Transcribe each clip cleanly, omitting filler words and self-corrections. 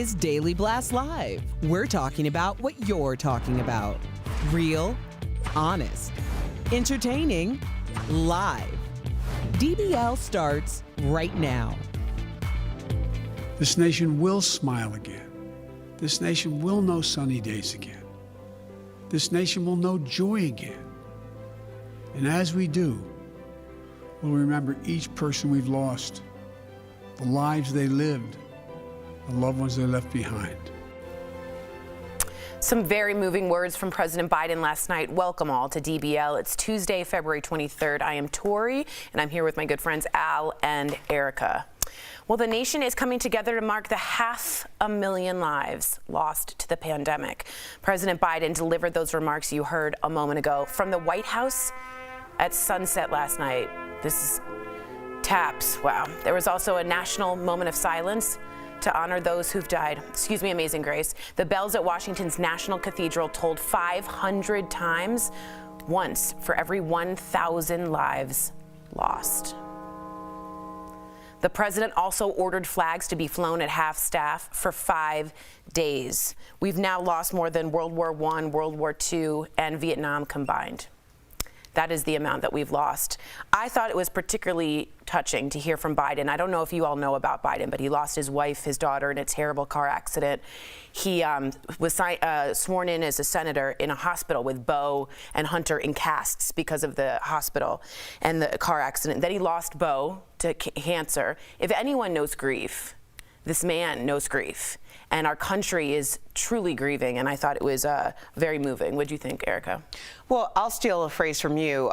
is Daily Blast Live. We're talking about what you're talking about. Real, honest, entertaining, live. DBL starts right now. This nation will smile again. This nation will know sunny days again. This nation will know joy again. And as we do, we'll remember each person we've lost, the lives they lived, the loved ones they left behind. Some very moving words from President Biden last night. Welcome all to DBL. It's Tuesday, February 23rd. I am Tori, and I'm here with my good friends Al and Erica. Well, the nation is coming together to mark the 500,000 lives lost to the pandemic. President Biden delivered those remarks you heard a moment ago from the White House at sunset last night. This is taps. Wow. There was also a national moment of silence to honor those who've died. Excuse me, Amazing Grace. The bells at Washington's National Cathedral tolled 500 times, once for every 1,000 lives lost. The president also ordered flags to be flown at half-staff for 5 days. We've now lost more than World War I, World War II, and Vietnam combined. That is the amount that we've lost. I thought it was particularly touching to hear from Biden. I don't know if you all know about Biden, but he lost his wife, his daughter in a terrible car accident. He was sworn in as a senator in a hospital with Bo and Hunter in casts because of the hospital and the car accident. Then he lost Bo to cancer. If anyone knows grief, this man knows grief. And our country is truly grieving, and I thought it was very moving. What do you think, Erica? Well, I'll steal a phrase from you.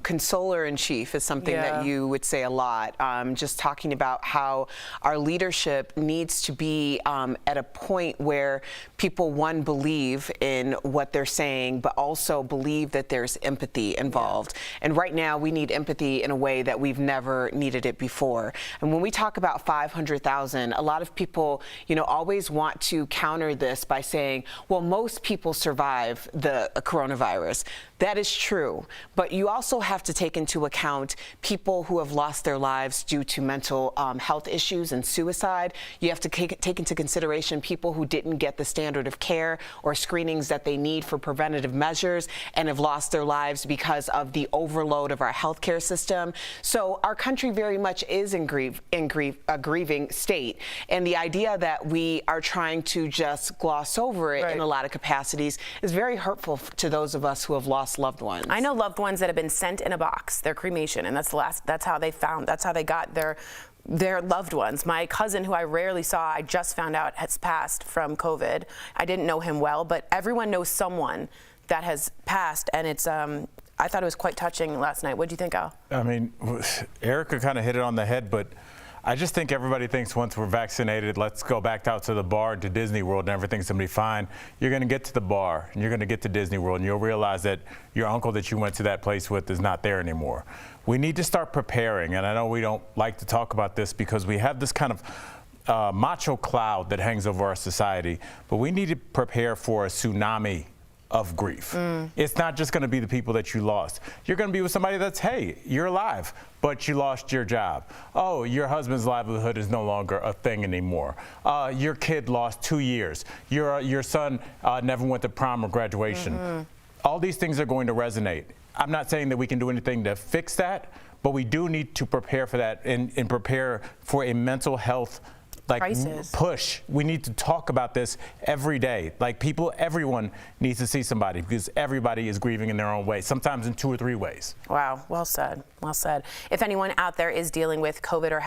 Consoler in chief is something that you would say a lot. Just talking about how our leadership needs to be at a point where people, one, believe in what they're saying, but also believe that there's empathy involved. And right now, we need empathy in a way that we've never needed it before. And when we talk about 500,000, a lot of people, always want to counter this by saying, well, most people survive the coronavirus. That is true, but you also have to take into account people who have lost their lives due to mental health issues and suicide. You have to take into consideration people who didn't get the standard of care or screenings that they need for preventative measures and have lost their lives because of the overload of our healthcare system. So our country very much is in a grieving state. And the idea that we are trying to just gloss over it in a lot of capacities is very hurtful to those of us who have lost loved ones. I know loved ones that have been sent in a box, their cremation, and that's how they got their loved ones. My cousin, who I rarely saw, I just found out has passed from COVID. I didn't know him well, but everyone knows someone that has passed, and it's I thought it was quite touching last night. What do you think, Al? I mean, Erica kind of hit it on the head, but I just think everybody thinks once we're vaccinated, let's go back out to the bar and to Disney World and everything's gonna be fine. You're gonna get to the bar and you're gonna get to Disney World and you'll realize that your uncle that you went to that place with is not there anymore. We need to start preparing, and I know we don't like to talk about this because we have this kind of macho cloud that hangs over our society, but we need to prepare for a tsunami of grief. It's not just going to be the people that you lost. You're going to be with somebody that's, hey, you're alive, but you lost your job. Oh, your husband's livelihood is no longer a thing anymore. Your kid lost 2 years. Your son never went to prom or graduation. All these things are going to resonate. I'm not saying that we can do anything to fix that, but we do need to prepare for that and prepare for a mental health crisis. Push. We need to talk about this every day. Everyone needs to see somebody because everybody is grieving in their own way, sometimes in 2 or 3 ways. Wow, well said, well said. If anyone out there is dealing with COVID or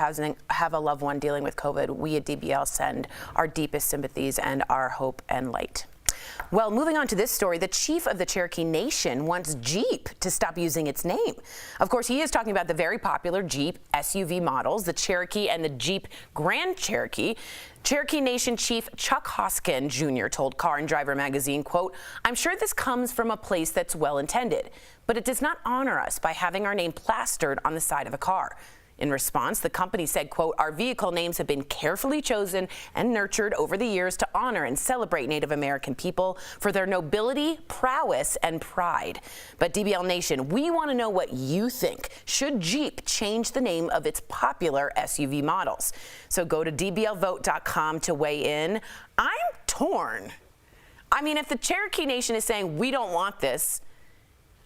have a loved one dealing with COVID, we at DBL send our deepest sympathies and our hope and light. Well, moving on to this story, the chief of the Cherokee Nation wants Jeep to stop using its name. Of course, he is talking about the very popular Jeep SUV models, the Cherokee and the Jeep Grand Cherokee. Cherokee Nation Chief Chuck Hoskin Jr. told Car and Driver magazine, quote, "I'm sure this comes from a place that's well-intended, but it does not honor us by having our name plastered on the side of a car." In response, the company said, quote, "Our vehicle names have been carefully chosen and nurtured over the years to honor and celebrate Native American people for their nobility, prowess, and pride. But DBL Nation, we want to know what you think. Should Jeep change the name of its popular SUV models?" So go to dblvote.com to weigh in. I'm torn. I mean, if the Cherokee Nation is saying we don't want this,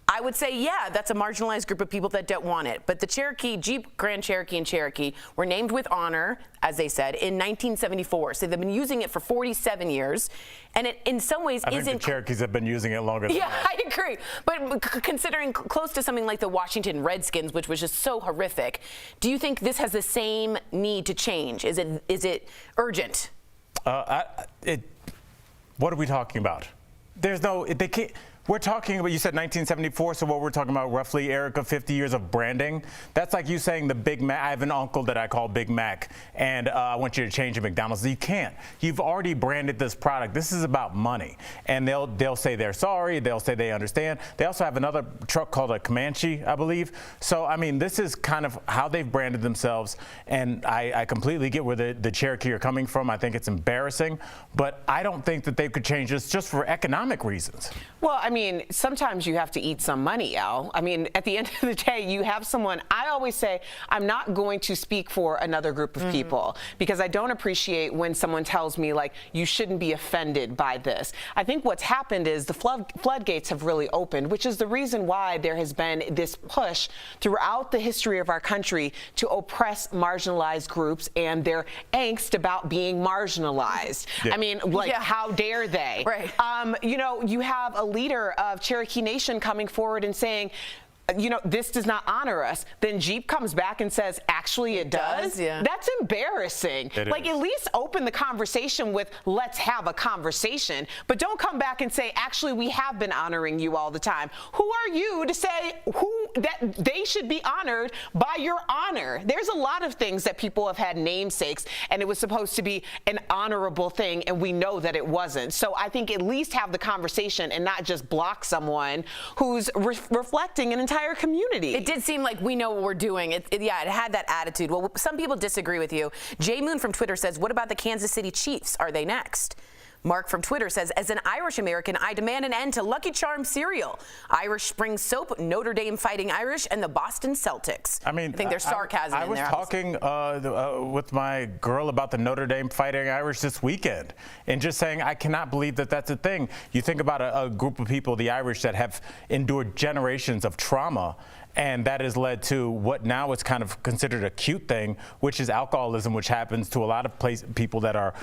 I would say, yeah, that's a marginalized group of people that don't want it. But the Cherokee, Jeep Grand Cherokee and Cherokee were named with honor, as they said, in 1974. So they've been using it for 47 years. And it, in some ways, I think the Cherokees have been using it longer than that. I agree. But considering close to something like the Washington Redskins, which was just so horrific, do you think this has the same need to change? Is it urgent? What are we talking about? They can't. We're talking about, you said 1974, so what we're talking about roughly, Erica, 50 years of branding. That's like you saying the Big Mac. I have an uncle that I call Big Mac, and I want you to change to McDonald's. You can't. You've already branded this product. This is about money. And they'll say they're sorry. They'll say they understand. They also have another truck called a Comanche, I believe. So, I mean, this is kind of how they've branded themselves, and I completely get where the Cherokee are coming from. I think it's embarrassing, but I don't think that they could change this just for economic reasons. Well, I mean, sometimes you have to eat some money, Al. I mean, at the end of the day, you have someone. I always say I'm not going to speak for another group of people because I don't appreciate when someone tells me, like, you shouldn't be offended by this. I think what's happened is the floodgates have really opened, which is the reason why there has been this push throughout the history of our country to oppress marginalized groups and their angst about being marginalized. Yeah. I mean, like, how dare they? Right. You know, you have a leader of Cherokee Nation coming forward and saying, you know, this does not honor us. Then Jeep comes back and says, actually it does? Yeah. That's embarrassing. Like, at least open the conversation with, let's have a conversation. But don't come back and say, actually, we have been honoring you all the time. Who are you to say that they should be honored by your honor? There's a lot of things that people have had namesakes, and it was supposed to be an honorable thing, and we know that it wasn't. So I think at least have the conversation and not just block someone who's reflecting an entire community. It did seem like we know what we're doing. It had that attitude. Well, some people disagree with you. Jay Moon from Twitter says, what about the Kansas City Chiefs? Are they next? Mark from Twitter says, as an Irish American, I demand an end to Lucky Charms cereal, Irish Spring Soap, Notre Dame Fighting Irish, and the Boston Celtics. I mean, I think there's sarcasm in there. I was talking with my girl about the Notre Dame Fighting Irish this weekend, and just saying I cannot believe that that's a thing. You think about a group of people, the Irish, that have endured generations of trauma, and that has led to what now is kind of considered a cute thing, which is alcoholism, which happens to a lot of people that are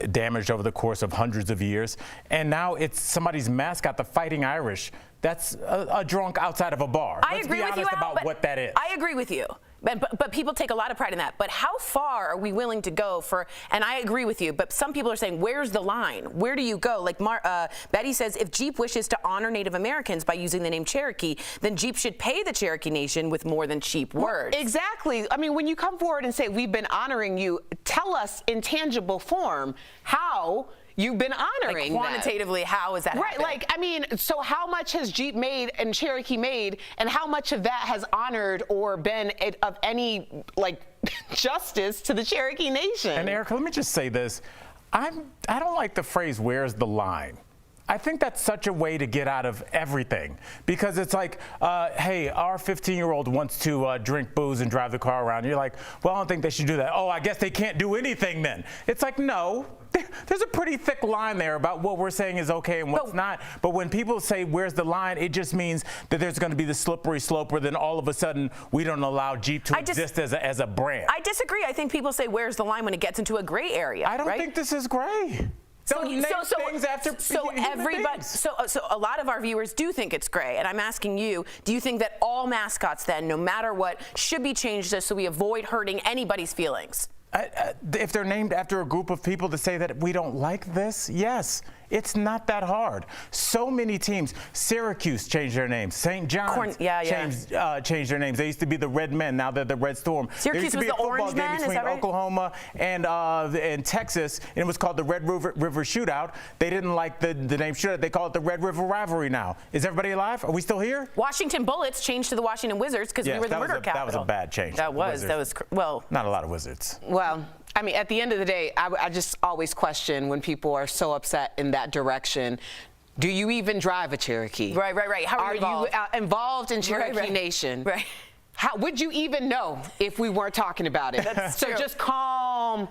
damaged over the course of hundreds of years. And now it's somebody's mascot, the Fighting Irish. That's a drunk outside of a bar. I agree with you, Al, about what that is. I agree with you. But people take a lot of pride in that. But how far are we willing to go for, and I agree with you, but some people are saying, where's the line? Where do you go? Like Betty says, if Jeep wishes to honor Native Americans by using the name Cherokee, then Jeep should pay the Cherokee Nation with more than cheap words. Exactly. I mean, when you come forward and say, we've been honoring you, tell us in tangible form how you've been honoring like quantitatively, how is that right? happening? Like, I mean, so how much has Jeep made and Cherokee made, and how much of that has honored or been of any, like, justice to the Cherokee Nation? And Erica, let me just say this. I don't like the phrase, where's the line? I think that's such a way to get out of everything, because it's like, hey, our 15-year-old wants to drink booze and drive the car around. You're like, well, I don't think they should do that. Oh, I guess they can't do anything then. It's like, no. There's a pretty thick line there about what we're saying is okay and what's not. But when people say, where's the line, it just means that there's going to be the slippery slope where then all of a sudden we don't allow Jeep to exist as a brand. I disagree. I think people say, where's the line when it gets into a gray area. I don't think this is gray. So a lot of our viewers do think it's gray, and I'm asking you, do you think that all mascots then, no matter what, should be changed so we avoid hurting anybody's feelings? If they're named after a group of people to say that we don't like this, yes. It's not that hard. So many teams. Syracuse changed their names. St. John's changed their names. They used to be the Red Men. Now they're the Red Storm. Syracuse was the Orange Men, between Oklahoma and Texas, and it was called the Red River Shootout. They didn't like the name Shootout. They call it the Red River Rivalry now. Is everybody alive? Are we still here? Washington Bullets changed to the Washington Wizards because we were the murder capital. That was a bad change. That was, well. Not a lot of Wizards. Well, I mean, at the end of the day, I just always question when people are so upset in that direction. Do you even drive a Cherokee? Right. How are you involved? You involved in Cherokee Nation? Right. How would you even know if we weren't talking about it? So just cool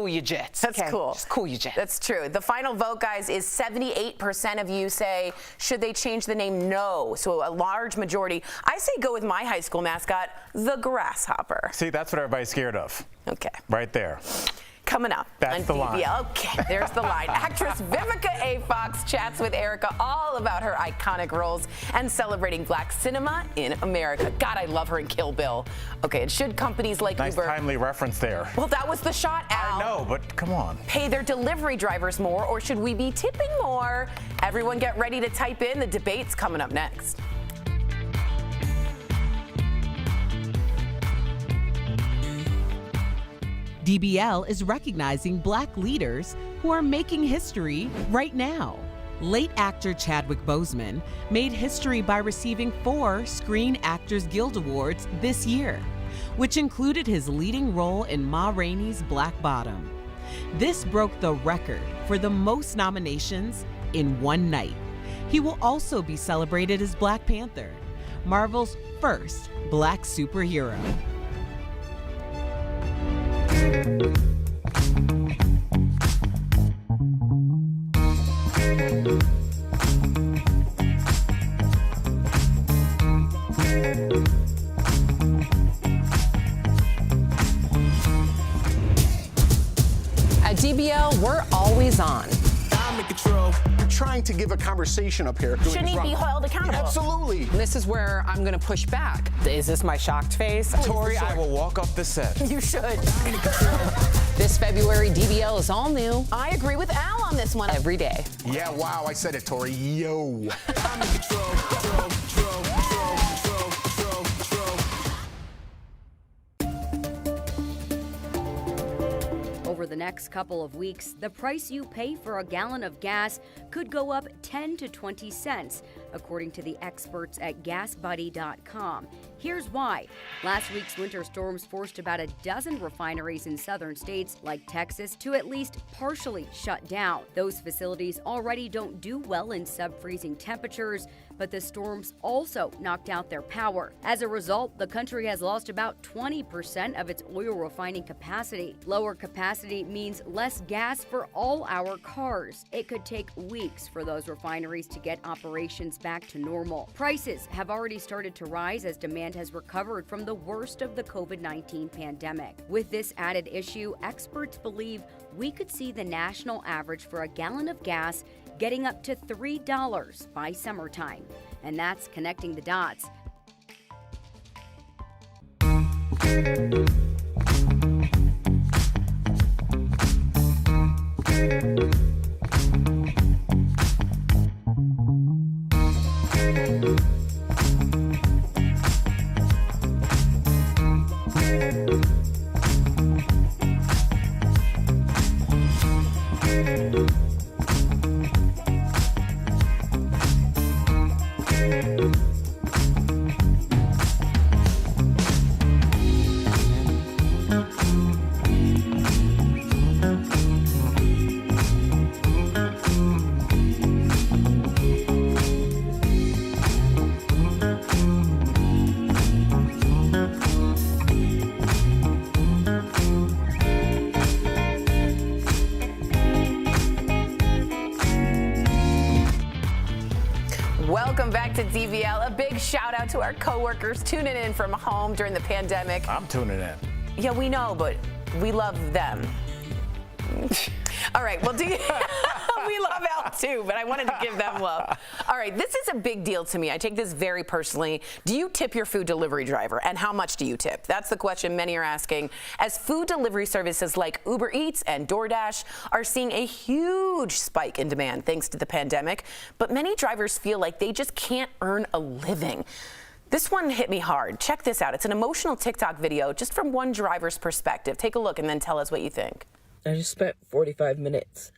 your jets. That's cool. Just cool your jets. That's true. The final vote, guys, is 78% of you say, should they change the name? No. So a large majority. I say go with my high school mascot, the Grasshopper. See, that's what everybody's scared of. Okay. Right there. Coming up That's on the line. DBL. Okay, there's the line. Actress Vivica A. Fox chats with Erica all about her iconic roles and celebrating black cinema in America. God, I love her in Kill Bill. Okay, and should companies like Nice Uber... timely reference there. Well, that was the shot, Al. I know, but come on. Pay their delivery drivers more, or should we be tipping more? Everyone get ready to type in. The debate's coming up next. DBL is recognizing black leaders who are making history right now. Late actor Chadwick Boseman made history by receiving 4 Screen Actors Guild Awards this year, which included his leading role in Ma Rainey's Black Bottom. This broke the record for the most nominations in one night. He will also be celebrated as Black Panther, Marvel's first black superhero. At DBL, we're always on. I'm in control. You're trying to give a conversation up here. Shouldn't he be held accountable? Absolutely. This is where I'm going to push back. Is this my shocked face? Tori, I will walk off the set. You should. This February, DBL is all new I agree with Al on this one. every day. Yeah, wow, I said it, Tori. Yo. I'm in control. Over the next couple of weeks, the price you pay for a gallon of gas could go up 10 to 20 cents, according to the experts at GasBuddy.com. Here's why. Last week's winter storms forced about a dozen refineries in southern states like Texas to at least partially shut down. Those facilities already don't do well in sub-freezing temperatures, but the storms also knocked out their power. As a result, the country has lost about 20% of its oil refining capacity. Lower capacity means less gas for all our cars. It could take weeks for those refineries to get operations back to normal. Prices have already started to rise as demand has recovered from the worst of the COVID-19 pandemic. With this added issue, experts believe we could see the national average for a gallon of gas getting up to $3 by summertime. And that's connecting the dots. Welcome back to DBL. A big shout out to our coworkers tuning in from home during the pandemic. I'm tuning in. Yeah, we know, but we love them. All right, well, we love Al too, but I wanted to give them love. All right, this is a big deal to me. I take this very personally. Do you tip your food delivery driver, and how much do you tip? That's the question many are asking, as food delivery services like Uber Eats and DoorDash are seeing a huge spike in demand thanks to the pandemic, but many drivers feel like they just can't earn a living. This one hit me hard. Check this out. It's an emotional TikTok video just from one driver's perspective. Take a look and then tell us what you think. I just spent 45 minutes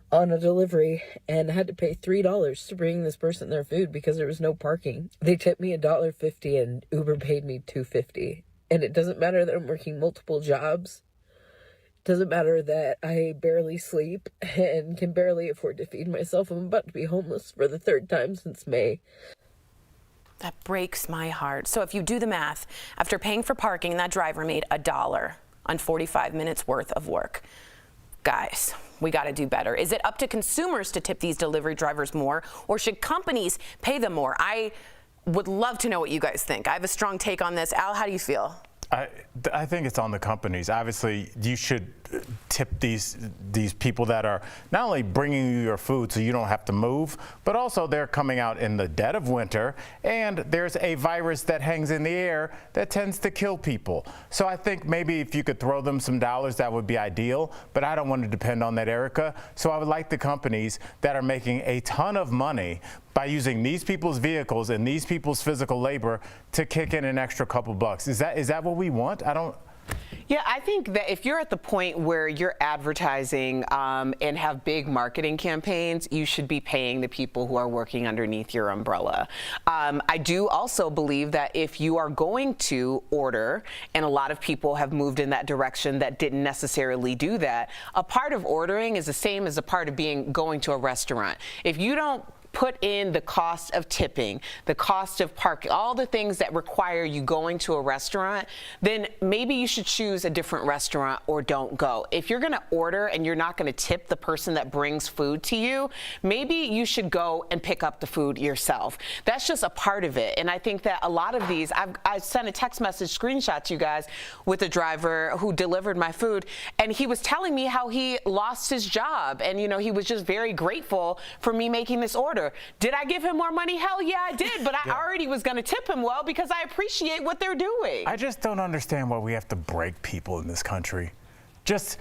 on a delivery and had to pay $3 to bring this person their food because there was no parking. They tipped me $1.50 and Uber paid me $2.50. And it doesn't matter that I'm working multiple jobs. It doesn't matter that I barely sleep and can barely afford to feed myself. I'm about to be homeless for the 3rd time since May. That breaks my heart. So if you do the math, after paying for parking, that driver made $1 on 45 minutes worth of work. Guys, we got to do better. Is it up to consumers to tip these delivery drivers more, or should companies pay them more? I would love to know what you guys think. I have a strong take on this. Al, how do you feel? I think it's on the companies. Obviously, you should tip these people that are not only bringing you your food so you don't have to move, but also they're coming out in the dead of winter, and there's a virus that hangs in the air that tends to kill people. So I think maybe if you could throw them some dollars, that would be ideal, but I don't want to depend on that, Erica. So I would like the companies that are making a ton of money by using these people's vehicles and these people's physical labor to kick in an extra couple bucks. Is that what we want? Yeah, I think that if you're at the point where you're advertising and have big marketing campaigns, you should be paying the people who are working underneath your umbrella. I do also believe that if you are going to order, and a lot of people have moved in that direction that didn't necessarily do that, a part of ordering is the same as a part of going to a restaurant. If you don't put in the cost of tipping, the cost of parking, all the things that require you going to a restaurant, then maybe you should choose a different restaurant or don't go. If you're going to order and you're not going to tip the person that brings food to you, maybe you should go and pick up the food yourself. That's just a part of it. And I think that a lot of these, I sent a text message screenshot to you guys with a driver who delivered my food, and he was telling me how he lost his job, and he was just very grateful for me making this order. Did I give him more money? Hell yeah, I did, but I already was going to tip him well because I appreciate what they're doing. I just don't understand why we have to break people in this country. Just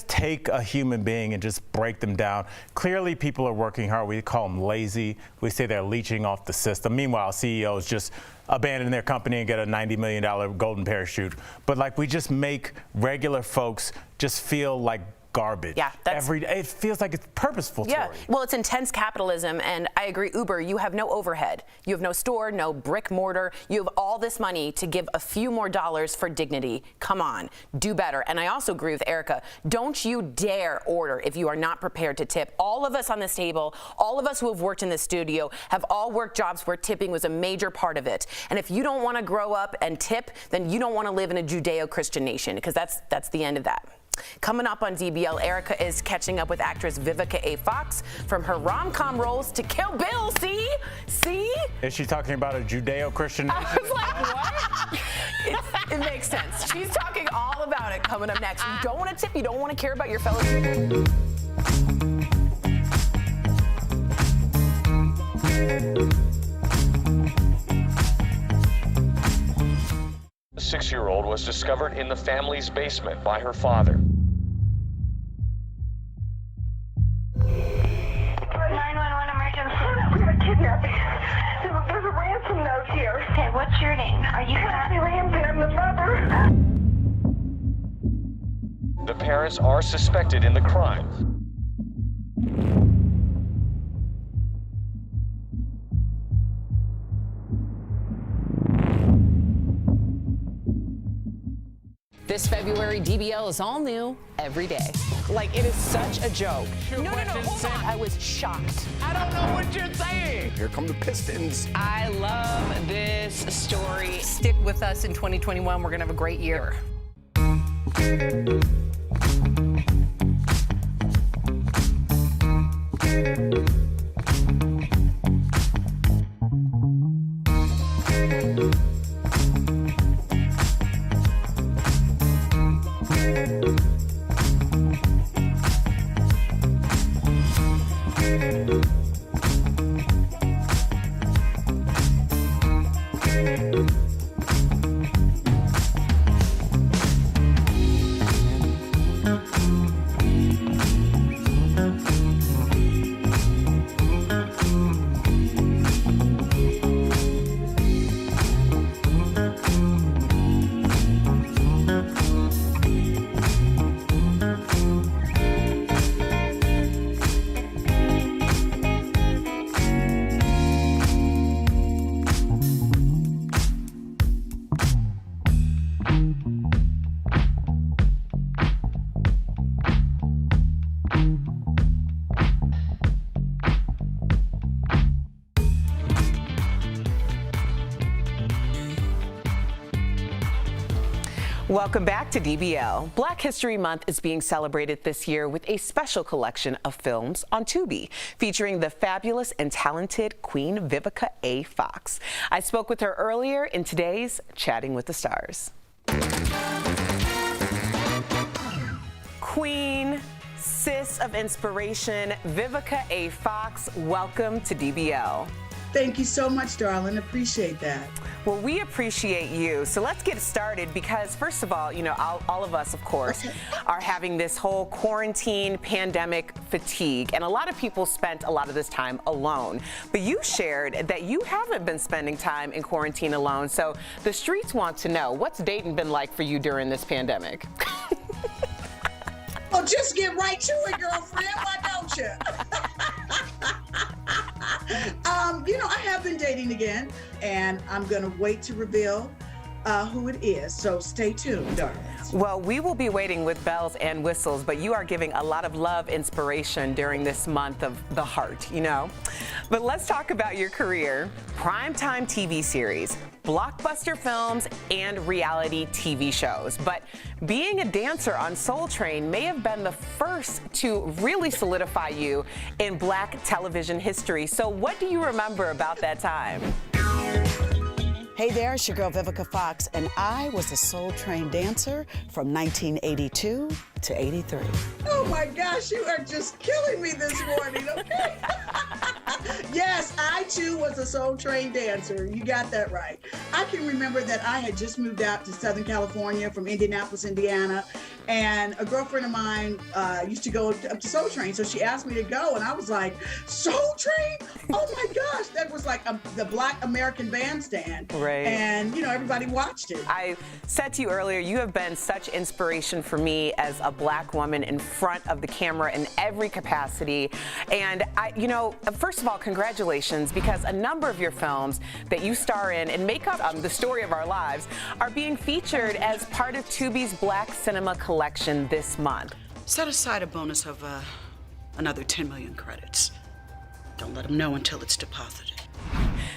take a human being and just break them down. Clearly, people are working hard. We call them lazy. We say they're leeching off the system. Meanwhile, CEOs just abandon their company and get a $90 million golden parachute. But we just make regular folks just feel like garbage. Yeah, every day. It feels like it's purposeful. Yeah, Tori. well, it's intense capitalism, and I agree, Uber, you have no overhead. You have no store, no brick mortar. You have all this money to give a few more dollars for dignity. Come on, do better. And I also agree with Erica. Don't you dare order if you are not prepared to tip. All of us on this table, all of us who have worked in this studio, have all worked jobs where tipping was a major part of it. And if you don't want to grow up and tip, then you don't want to live in a Judeo-Christian nation, because that's the end of that. Coming up on DBL, Erica is catching up with actress Vivica A. Fox from her rom-com roles to Kill Bill. See? Is she talking about a Judeo-Christian nation? I was like, what? It makes sense. She's talking all about it coming up next. You don't want to tip. You don't want to care about your fellow. The 6-year-old was discovered in the family's basement by her father. 911 emergency. We have a kidnapping. There's a ransom note here. Okay, what's your name? Are you Kathy Ramsey? I'm the mother. The parents are suspected in the crime. This February, DBL is all new every day. It is such a joke. No, hold on. I was shocked. I don't know what you're saying. Here come the Pistons. I love this story. Stick with us in 2021. We're going to have a great year. Welcome back to DBL. Black History Month is being celebrated this year with a special collection of films on Tubi featuring the fabulous and talented Queen Vivica A. Fox. I spoke with her earlier in today's Chatting with the Stars. queen, sis of inspiration, Vivica A. Fox, welcome to DBL. Thank you so much, darling. Appreciate that. Well, we appreciate you. So let's get started because, first of all, you know, all of us, of course, are having this whole quarantine pandemic fatigue. And a lot of people spent a lot of this time alone. But you shared that you haven't been spending time in quarantine alone. So the streets want to know, what's dating been like for you during this pandemic? Well, just get right to it, girlfriend. Why don't you? You know, I have been dating again, and I'm going to wait to reveal who it is. So stay tuned, darlings. Well, we will be waiting with bells and whistles, but you are giving a lot of love inspiration during this month of the heart, you know? But let's talk about your career. Primetime TV series, blockbuster films, and reality TV shows. But being a dancer on Soul Train may have been the first to really solidify you in Black television history. So what do you remember about that time? Hey there, it's your girl Vivica Fox, and I was a Soul Train dancer from 1982 to 83. Oh my gosh, you are just killing me this morning, okay? Yes, I too was a Soul Train dancer. You got that right. I can remember that I had just moved out to Southern California from Indianapolis, Indiana, and a girlfriend of mine used to go up to Soul Train, so she asked me to go, and I was like, Soul Train? Oh my gosh, that was like the Black American Bandstand. Right. And, you know, everybody watched it. I said to you earlier, you have been such inspiration for me as a Black woman in front of the camera in every capacity. And you know, first of all, congratulations, because a number of your films that you star in and make up the story of our lives are being featured as part of Tubi's Black Cinema Collection this month. Set aside a bonus of another 10 million credits. Don't let them know until it's deposited.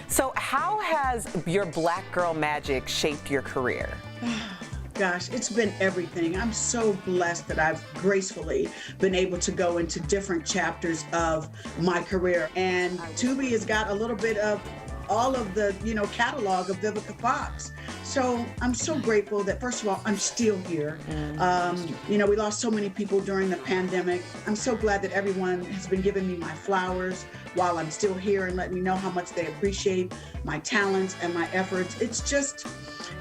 So how has your Black girl magic shaped your career? Gosh, it's been everything. I'm so blessed that I've gracefully been able to go into different chapters of my career. And Tubi has got a little bit of all of the, you know, catalog of Vivica Fox. So I'm so grateful that, first of all, I'm still here. You know, we lost so many people during the pandemic. I'm so glad that everyone has been giving me my flowers while I'm still here and letting me know how much they appreciate my talents and my efforts. It's just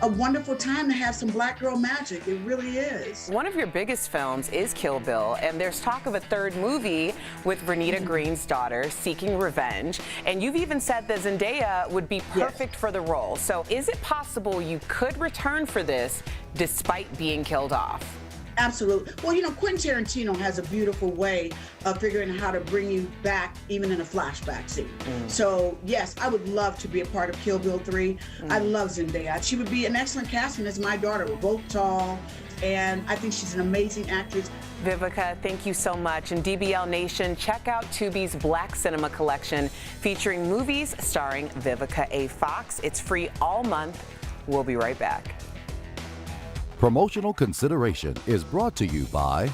a wonderful time to have some Black girl magic. It really is. One of your biggest films is Kill Bill, and there's talk of a third movie with Vernita Green's daughter, Seeking Revenge. And you've even said that Zendaya would be perfect for the role. So is it possible you could return for this despite being killed off? Absolutely. Well, you know, Quentin Tarantino has a beautiful way of figuring out how to bring you back even in a flashback scene. So, yes, I would love to be a part of Kill Bill 3. I love Zendaya. She would be an excellent casting as my daughter. We're both tall, and I think she's an amazing actress. Vivica, thank you so much. And DBL Nation, check out Tubi's Black Cinema Collection featuring movies starring Vivica A. Fox. It's free all month. We'll be right back. Promotional consideration is brought to you by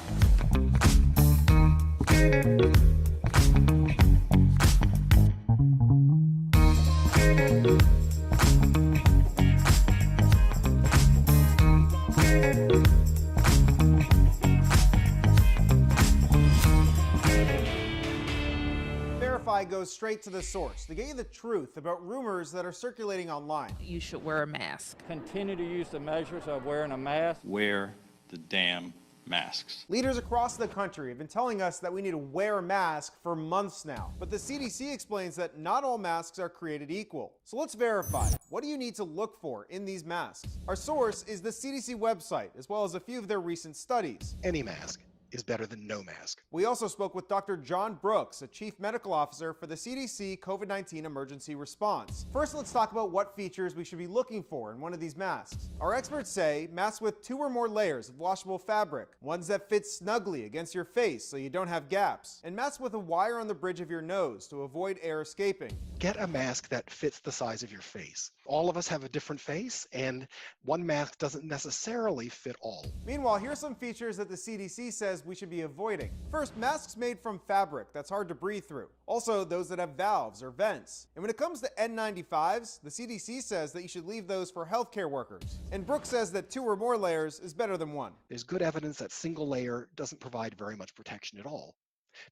goes straight to the source to get you the truth about rumors that are circulating online. You should wear a mask. Continue to use the measures of wearing a mask. Wear the damn masks. Leaders across the country have been telling us that we need to wear a mask for months now, but the CDC explains that not all masks are created equal. So let's verify. What do you need to look for in these masks? Our source is the CDC website, as well as a few of their recent studies. Any mask is better than no mask. We also spoke with Dr. John Brooks, a chief medical officer for the CDC COVID-19 emergency response. First, let's talk about what features we should be looking for in one of these masks. Our experts say masks with 2 or more layers of washable fabric, ones that fit snugly against your face so you don't have gaps, and masks with a wire on the bridge of your nose to avoid air escaping. get a mask that fits the size of your face. All of us have a different face, and one mask doesn't necessarily fit all. Meanwhile, here's some features that the CDC says we should be avoiding. First, masks made from fabric that's hard to breathe through. Also, those that have valves or vents. And when it comes to N95s, the CDC says that you should leave those for healthcare workers. And Brooke says that 2 or more layers is better than 1. There's good evidence that single layer doesn't provide very much protection at all.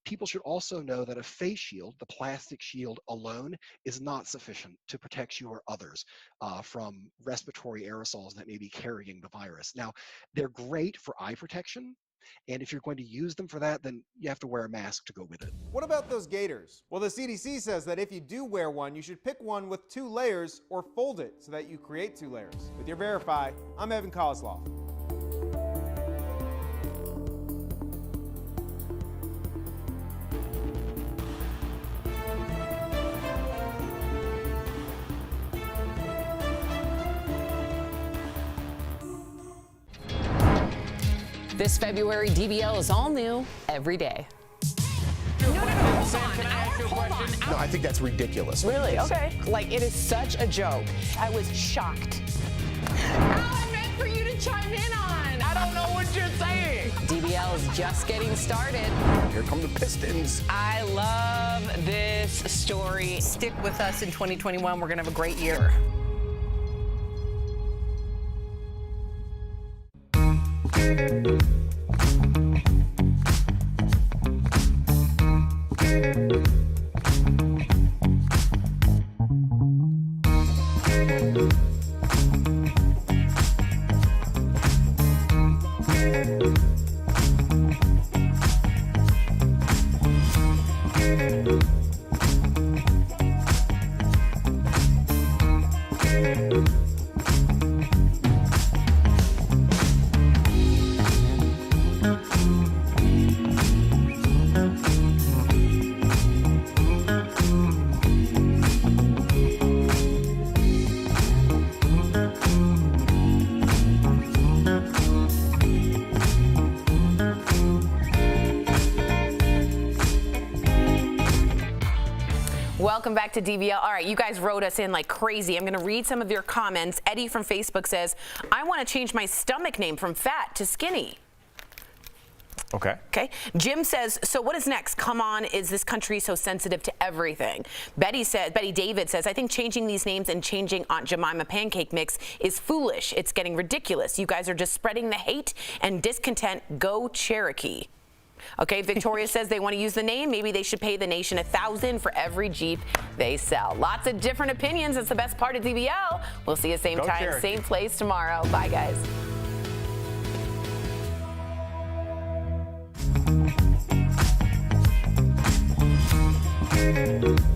People should also know that a face shield, the plastic shield alone, is not sufficient to protect you or others from respiratory aerosols that may be carrying the virus. Now, they're great for eye protection, and if you're going to use them for that, then you have to wear a mask to go with it. What about those gaiters? Well, the CDC says that if you do wear one, you should pick one with 2 layers or fold it so that you create 2 layers. With your Verify, I'm Evan Kozloff. This February, DBL is all new every day. Hold on. No, I think that's ridiculous. Really? Okay. Like, it is such a joke. I was shocked. I meant for you to chime in on. I don't know what you're saying. DBL is just getting started. Here come the Pistons. I love this story. Stick with us in 2021. We're going to have a great year. Welcome back to DBL. All right, you guys wrote us in like crazy. I'm going to read some of your comments. Eddie from Facebook says, I want to change my stomach name from fat to skinny. Okay. Okay. Jim says, so what is next? Come on, is this country so sensitive to everything? Betty David says, I think changing these names and changing Aunt Jemima pancake mix is foolish. It's getting ridiculous. You guys are just spreading the hate and discontent. Go Cherokee. Okay, Victoria says they want to use the name. Maybe they should pay the nation $1,000 for every Jeep they sell. Lots of different opinions. That's the best part of DBL. We'll see you same time, Cherokee. same place tomorrow. Bye, guys. DBL.